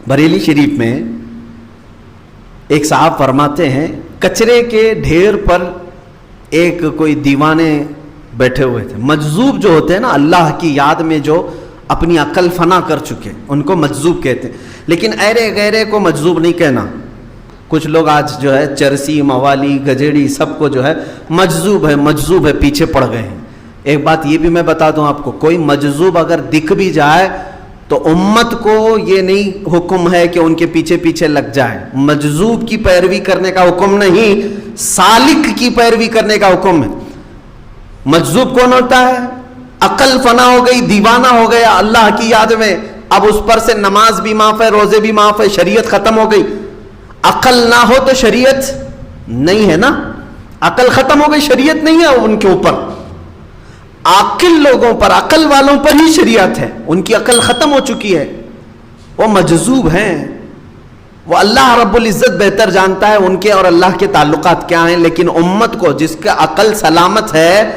بریلی شریف میں ایک صاحب فرماتے ہیں کچرے کے ڈھیر پر ایک کوئی دیوانے بیٹھے ہوئے تھے. مجذوب جو ہوتے ہیں نا اللہ کی یاد میں جو اپنی عقل فنا کر چکے ان کو مجذوب کہتے ہیں. لیکن ایرے غیرے کو مجذوب نہیں کہنا. کچھ لوگ آج جو ہے چرسی موالی گجیڑی سب کو جو ہے مجذوب ہے پیچھے پڑ گئے ہیں. ایک بات یہ بھی میں بتا دوں آپ کو, کوئی مجذوب اگر دکھ بھی جائے تو امت کو یہ نہیں حکم ہے کہ ان کے پیچھے پیچھے لگ جائے. مجذوب کی پیروی کرنے کا حکم نہیں, سالک کی پیروی کرنے کا حکم ہے. مجذوب کون ہوتا ہے؟ عقل فنا ہو گئی, دیوانہ ہو گیا اللہ کی یاد میں, اب اس پر سے نماز بھی معاف ہے, روزے بھی معاف ہے, شریعت ختم ہو گئی. عقل نہ ہو تو شریعت نہیں ہے نا, عقل ختم ہو گئی, شریعت نہیں ہے ان کے اوپر. عاقل لوگوں پر, عقل والوں پر ہی شریعت ہے, ان کی عقل ختم ہو چکی ہے, وہ مجذوب ہیں. وہ اللہ رب العزت بہتر جانتا ہے ان کے اور اللہ کے تعلقات کیا ہیں. لیکن امت کو جس کا عقل سلامت ہے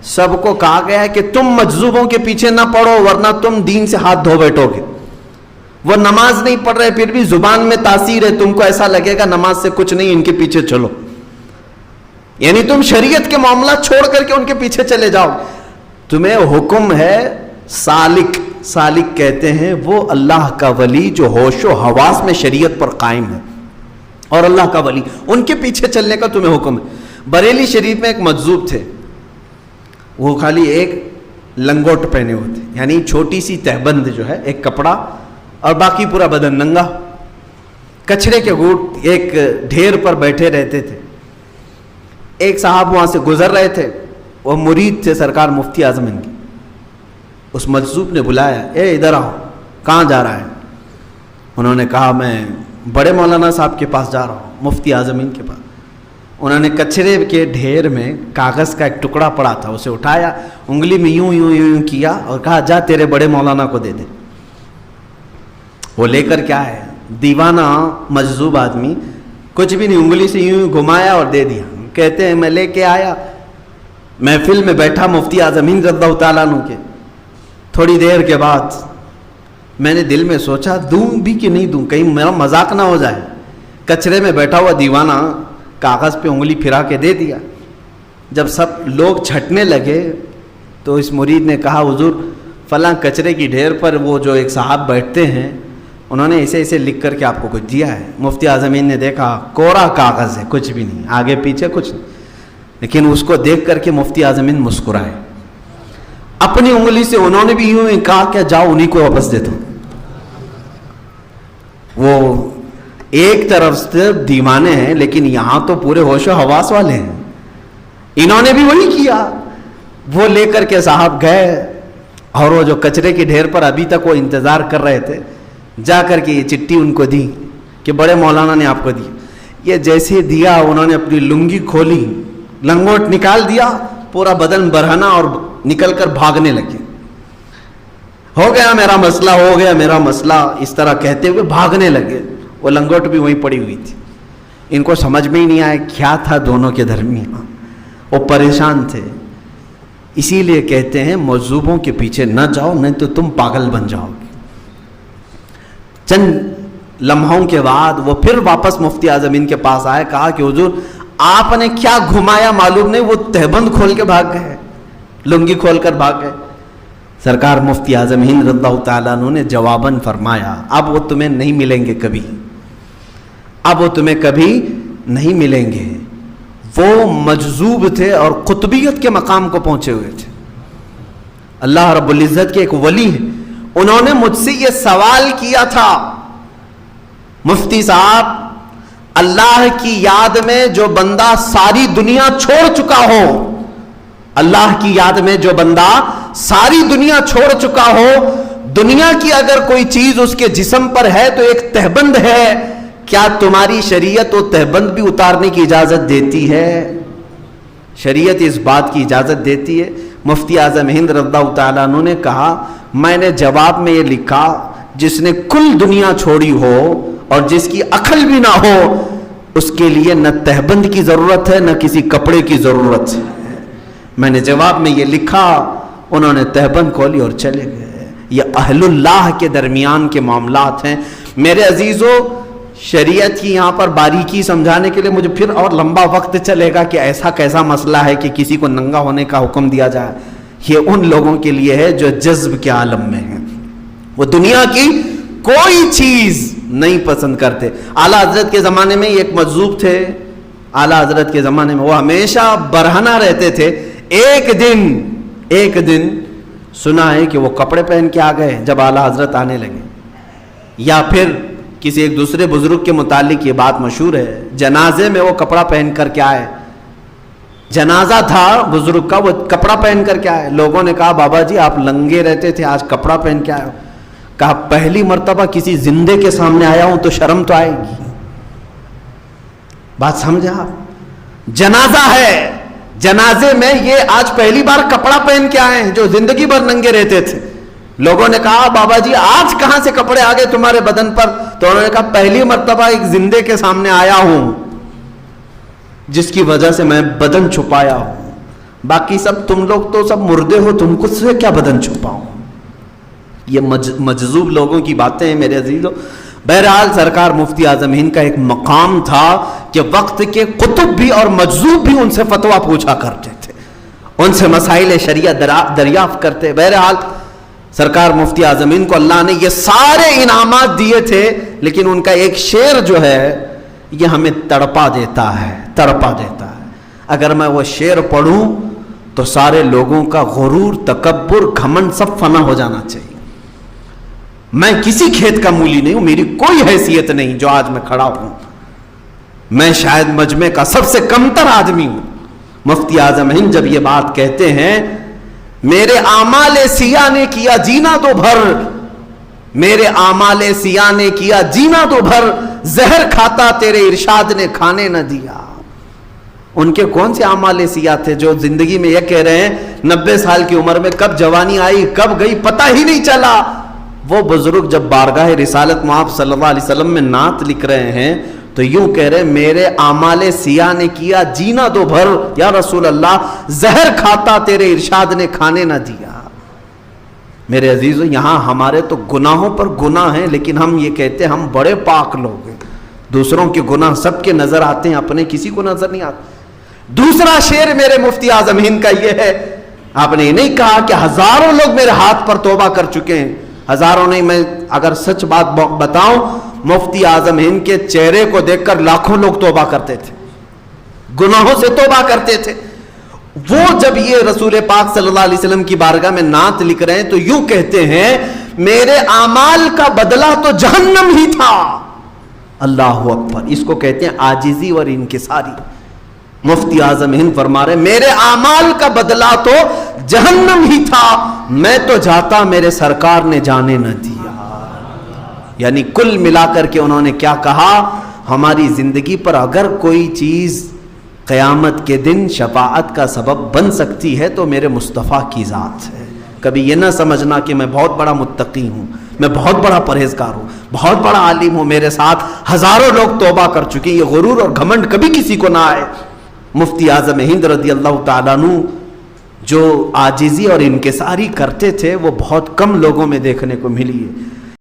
سب کو کہا گیا ہے کہ تم مجذوبوں کے پیچھے نہ پڑو ورنہ تم دین سے ہاتھ دھو بیٹھو گے. وہ نماز نہیں پڑھ رہے پھر بھی زبان میں تاثیر ہے, تم کو ایسا لگے گا نماز سے کچھ نہیں, ان کے پیچھے چلو. یعنی تم شریعت کے معاملات چھوڑ کر کے ان کے پیچھے چلے جاؤ. تمہیں حکم ہے سالک. سالک کہتے ہیں وہ اللہ کا ولی جو ہوش و حواس میں شریعت پر قائم ہے, اور اللہ کا ولی ان کے پیچھے چلنے کا تمہیں حکم ہے. بریلی شریف میں ایک مجذوب تھے, وہ خالی ایک لنگوٹ پہنے ہوئے تھے, یعنی چھوٹی سی تہبند جو ہے ایک کپڑا, اور باقی پورا بدن ننگا. کچرے کے گوٹ ایک ڈھیر پر بیٹھے رہتے تھے. ایک صاحب وہاں سے گزر رہے تھے, وہ مرید تھے سرکار مفتی اعظم ان کی. اس مجذوب نے بلایا, اے ادھر آؤ, کہاں جا رہا ہے؟ انہوں نے کہا میں بڑے مولانا صاحب کے پاس جا رہا ہوں, مفتی اعظم ان کے پاس. انہوں نے کچرے کے ڈھیر میں کاغذ کا ایک ٹکڑا پڑا تھا, اسے اٹھایا, انگلی میں یوں یوں یوں کیا اور کہا جا تیرے بڑے مولانا کو دے دے. وہ لے کر کیا ہے, دیوانہ مجذوب آدمی, کچھ بھی نہیں, انگلی سے یوں گھمایا اور دے دیا. کہتے ہیں میں لے کے آیا, محفل میں بیٹھا مفتی اعظم رضی اللہ تعالیٰ عنہ کے. تھوڑی دیر کے بعد میں نے دل میں سوچا دوں بھی کہ نہیں دوں, کہیں میرا مذاق نہ ہو جائے. کچرے میں بیٹھا ہوا دیوانہ کاغذ پہ انگلی پھرا کے دے دیا. جب سب لوگ چھٹنے لگے تو اس مرید نے کہا حضور فلاں کچرے کی ڈھیر پر وہ جو ایک صاحب بیٹھتے ہیں انہوں نے ایسے ایسے لکھ کر کے آپ کو کچھ دیا ہے. مفتی اعظم نے دیکھا کوڑا کاغذ ہے, کچھ بھی نہیں, آگے پیچھے کچھ نہیں. لیکن اس کو دیکھ کر کے مفتی اعظم مسکرائے. اپنی انگلی سے انہوں نے بھی یوں ہی کہا کہ جاؤ انہی کو واپس دے دو. وہ ایک طرف سے دیوانے ہیں لیکن یہاں تو پورے ہوش و حواس والے ہیں. انہوں نے بھی وہی کیا. وہ لے کر کے صاحب گئے اور وہ جو کچرے کی ڈھیر پر ابھی تک وہ انتظار کر رہے تھے, جا کر کے یہ چٹھی ان کو دی کہ بڑے مولانا نے آپ کو دی. یہ جیسے دیا انہوں نے اپنی لنگی کھولی, لنگوٹ نکال دیا, پورا بدن برہنا اور نکل کر بھاگنے لگے. ہو گیا میرا مسئلہ, ہو گیا میرا مسئلہ, اس طرح کہتے ہوئے بھاگنے لگے. وہ لنگوٹ بھی وہیں پڑی ہوئی تھی. ان کو سمجھ میں ہی نہیں آیا کیا تھا دونوں کے درمیان, وہ پریشان تھے. اسی لیے کہتے ہیں مجذوبوں کے پیچھے نہ جاؤ نہیں تو تم پاگل بن جاؤ گے. چند لمحوں کے بعد وہ پھر واپس مفتی اعظم ان کے پاس آئے, کہا کہ حضور آپ نے کیا گھمایا معلوم نہیں, وہ تہبند کھول کے بھاگ گئے, لنگی کھول کر بھاگ گئے. سرکار مفتی اعظم ہند رضی اللہ تعالیٰ عنہ نے جواباً فرمایا اب وہ تمہیں نہیں ملیں گے کبھی, اب وہ تمہیں کبھی نہیں ملیں گے. وہ مجذوب تھے اور قطبیت کے مقام کو پہنچے ہوئے تھے. اللہ رب العزت کے ایک ولی ہیں, انہوں نے مجھ سے یہ سوال کیا تھا, مفتی صاحب اللہ کی یاد میں جو بندہ ساری دنیا چھوڑ چکا ہو, اللہ کی یاد میں جو بندہ ساری دنیا چھوڑ چکا ہو, دنیا کی اگر کوئی چیز اس کے جسم پر ہے تو ایک تہبند ہے, کیا تمہاری شریعت وہ تہبند بھی اتارنے کی اجازت دیتی ہے؟ شریعت اس بات کی اجازت دیتی ہے. مفتی اعظم ہند رضی اللہ تعالیٰ عنہ نے کہا میں نے جواب میں یہ لکھا جس نے کل دنیا چھوڑی ہو اور جس کی عقل بھی نہ ہو اس کے لیے نہ تہبند کی ضرورت ہے نہ کسی کپڑے کی ضرورت ہے. میں نے جواب میں یہ لکھا, انہوں نے تہبند کھولی اور چلے گئے. یہ اہل اللہ کے درمیان کے معاملات ہیں. میرے عزیزوں، شریعت کی یہاں پر باریکی سمجھانے کے لیے مجھے پھر اور لمبا وقت چلے گا کہ ایسا کیسا مسئلہ ہے کہ کسی کو ننگا ہونے کا حکم دیا جائے. یہ ان لوگوں کے لیے ہے جو جذب کے عالم میں ہیں، وہ دنیا کی کوئی چیز نہیں پسند کرتے. اعلیٰ حضرت کے زمانے میں ایک مجذوب تھے، اعلیٰ حضرت کے زمانے میں وہ ہمیشہ برہنہ رہتے تھے. ایک دن سنا ہے کہ وہ کپڑے پہن کے آ گئے جب اعلیٰ حضرت آنے لگے، یا پھر کسی ایک دوسرے بزرگ کے متعلق یہ بات مشہور ہے، جنازے میں وہ کپڑا پہن کر کے آئے. جنازہ تھا بزرگ کا، وہ کپڑا پہن کر کے آئے. لوگوں نے کہا بابا جی آپ لنگے رہتے تھے، آج کپڑا پہن کے آئے ہو. کہا پہلی مرتبہ کسی زندے کے سامنے آیا ہوں تو شرم تو آئے گی. بات سمجھا؟ جنازہ ہے، جنازے میں یہ آج پہلی بار کپڑا پہن کے آئے ہیں جو زندگی بھر ننگے رہتے تھے. لوگوں نے کہا بابا جی آج کہاں سے کپڑے آ گئے تمہارے بدن پر؟ تو انہوں نے کہا پہلی مرتبہ ایک زندے کے سامنے آیا ہوں جس کی وجہ سے میں بدن چھپایا ہوں. باقی سب تم لوگ تو سب مردے ہو، تم کو سے کیا بدن چھپاؤں؟ یہ مجذوب لوگوں کی باتیں ہیں میرے عزیزوں. بہرحال سرکار مفتی اعظم ہند کا ایک مقام تھا کہ وقت کے قطب بھی اور مجذوب بھی ان سے فتویٰ پوچھا کرتے تھے، ان سے مسائل شریعت دریافت کرتے. بہرحال سرکار مفتی اعظم ہند کو اللہ نے یہ سارے انعامات دیے تھے، لیکن ان کا ایک شعر جو ہے یہ ہمیں تڑپا دیتا ہے. اگر میں وہ شعر پڑھوں تو سارے لوگوں کا غرور، تکبر، گھمنڈ سب فنا ہو جانا چاہیے. میں کسی کھیت کا مولی نہیں ہوں، میری کوئی حیثیت نہیں جو آج میں کھڑا ہوں. میں شاید مجمع کا سب سے کمتر آدمی ہوں. مفتی اعظم ہند جب یہ بات کہتے ہیں، میرے اعمال سیاہ نے کیا جینا تو بھر، میرے اعمال سیاہ نے کیا جینا تو بھر، زہر کھاتا تیرے ارشاد نے کھانے نہ دیا. ان کے کون سے اعمال سیاہ تھے جو زندگی میں یہ کہہ رہے ہیں 90 سال کی عمر میں کب جوانی آئی کب گئی پتہ ہی نہیں چلا. وہ بزرگ جب بارگاہ رسالت میں آپ صلی اللہ علیہ وسلم میں نعت لکھ رہے ہیں تو یوں کہہ رہے ہیں میرے اعمال سیاہ نے کیا جینا تو بھر، یا رسول اللہ زہر کھاتا تیرے ارشاد نے کھانے نہ دیا. میرے عزیزو، یہاں ہمارے تو گناہوں پر گناہ ہیں، لیکن ہم یہ کہتے ہیں ہم بڑے پاک لوگ ہیں. دوسروں کے گناہ سب کے نظر آتے ہیں، اپنے کسی کو نظر نہیں آتے. دوسرا شعر میرے مفتی اعظم ہند کا یہ ہے، آپ نے یہ نہیں کہا کہ ہزاروں لوگ میرے ہاتھ پر توبہ کر چکے ہیں. ہزاروں نہیں، میں اگر سچ بات بتاؤں، مفتی اعظم ہند کے چہرے کو دیکھ کر لاکھوں لوگ توبہ کرتے تھے، گناہوں سے توبہ کرتے تھے. وہ جب یہ رسول پاک صلی اللہ علیہ وسلم کی بارگاہ میں نعت لکھ رہے ہیں تو یوں کہتے ہیں میرے اعمال کا بدلہ تو جہنم ہی تھا. اللہ اکبر. اس کو کہتے ہیں عاجزی اور انکساری. مفتی اعظم ہند فرما رہے میرے اعمال کا بدلہ تو جہنم ہی تھا، میں تو جاتا میرے سرکار نے جانے نہ دیا. یعنی کل ملا کر کے انہوں نے کیا کہا، ہماری زندگی پر اگر کوئی چیز قیامت کے دن شفاعت کا سبب بن سکتی ہے تو میرے مصطفیٰ کی ذات ہے. کبھی یہ نہ سمجھنا کہ میں بہت بڑا متقی ہوں، میں بہت بڑا پرہیزگار ہوں، بہت بڑا عالم ہوں، میرے ساتھ ہزاروں لوگ توبہ کر چکے. یہ غرور اور گھمنڈ کبھی کسی کو نہ آئے. مفتی اعظم ہند رضی اللہ تعالیٰ عنہ جو عاجزی اور انکساری کرتے تھے وہ بہت کم لوگوں میں دیکھنے کو ملی ہے.